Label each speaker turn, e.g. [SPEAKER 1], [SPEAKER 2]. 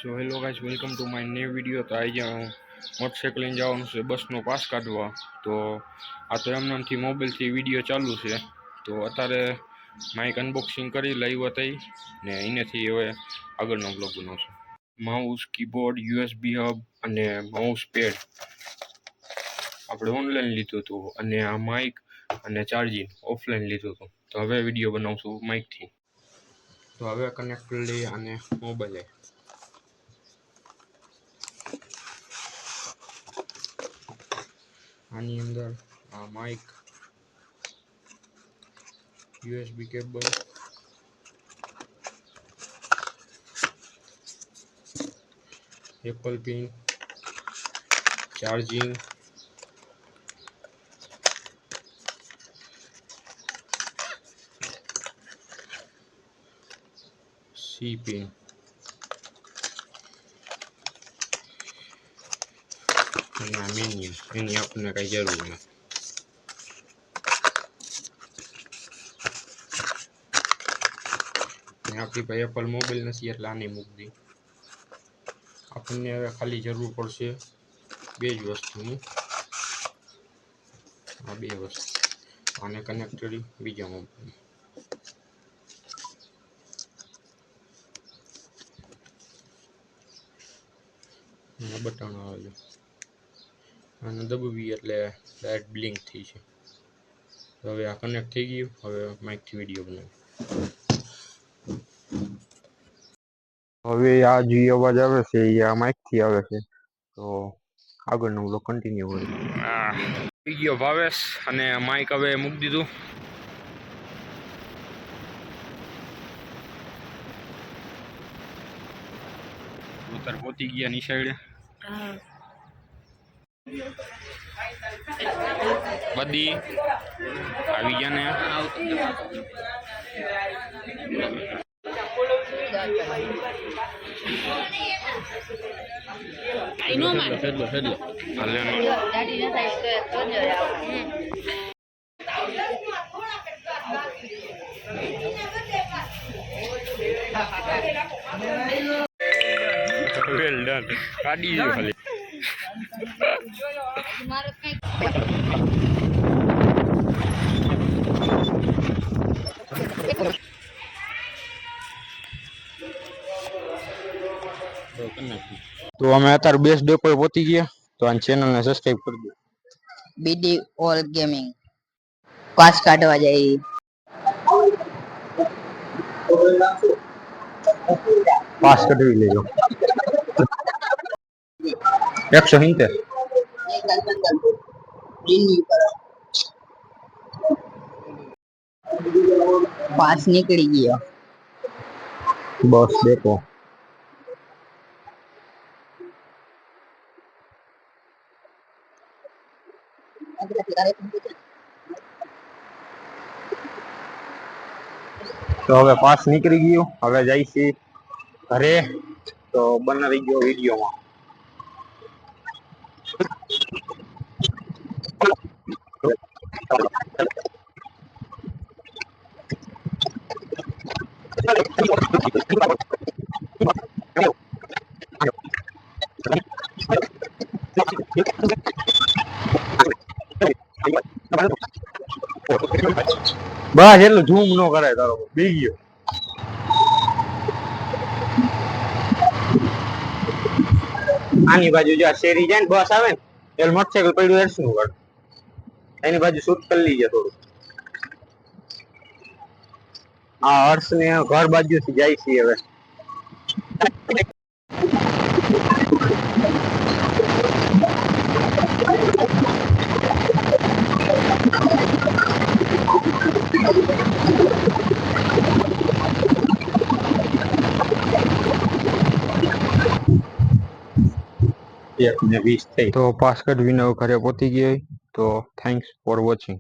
[SPEAKER 1] So hello guys, welcome to my new video. તો આજે હું મોટરસાઇકલ લઈને જવાનું છે બસનો પાસ કાઢવા। તો આ તો એમનામથી મોબાઈલથી વિડીયો ચાલુ છે। તો અત્યારે માઇક અનબોક્સિંગ કરી લાવ્યો થઈ ને અહીંયાથી હવે આગળનો બ્લોગ બનાવશું। માઉસ, કીબોર્ડ, યુએસબી હબ અને માઉસ પેડ આપણે ઓનલાઈન લીધું હતું, અને આ માઇક અને ચાર્જિંગ ઓફલાઈન લીધું હતું। તો હવે વિડીયો બનાવશું માઇકથી। તો હવે કનેક્ટ કરી લઈએ અને મોબાઈલે। આની અંદર આ mic, USB cable, Apple pin, charging, C pin, અને આ મેન્યુ, એની આપણને કઈ જરૂર નથી। આપણી પાસે એપલ મોબાઈલ નથી એટલે આને મૂકી દઈ। આપણને હવે ખાલી જરૂર પડશે બે જ વસ્તુની, આ બે વસ્તુ, આને કનેક્ટ કરી બીજા મોબાઈલ, બટન આવે છે, આને દબાવીએ એટલે લાઇટ બ્લિંક થઈ છે। તો હવે આ કનેક્ટ થઈ ગયું। હવે માઇકથી વિડીયો બનાવ્યો। હવે આ જે અવાજ આવે છે એ આ માઇકથી આવે છે। તો આગળનો બ્લોગ કન્ટિન્યુ કરી। થઈ ગયો ભાવેશ, અને માઇક હવે મૂકી દીધું। ઉતર પહોંચી ગયા ની સાઈડે। બધી આવી ગયા ને વેલ ડન, કાઢી દો ખાલી। તો અમે અત્યારે બેસ ડેપો પહોંચી ગયા। તો આ ચેનલને સબસ્ક્રાઇબ કરી દો।
[SPEAKER 2] બીડી ઓલ ગેમિંગ પાસ કાઢવા જાય।
[SPEAKER 1] પાસ કઢાવી લેજો। 170
[SPEAKER 2] પાસ નીકળી ગયો।
[SPEAKER 1] Bus depot. તો હવે પાસ નીકળી ગયો। હવે જાય છે ઘરે। તો બનાવી ગયો વિડીયોમાં। બસ એટલું ઝૂમ નો કરાય, તારો બી ગયો। આની બાજુ જો શેરી જાય ને બસ આવે ને એટલે મોટરસાઇકલ પડ્યું શું કર, એની બાજુ શૂટ કરી લીજે થોડું। આ હર્ષ ને ઘર બાજુ થી જાય છે હવે। તો પાસ કઢવીને ઘરે પહોંચી ગયા। તો થેન્ક્સ ફોર વોચિંગ।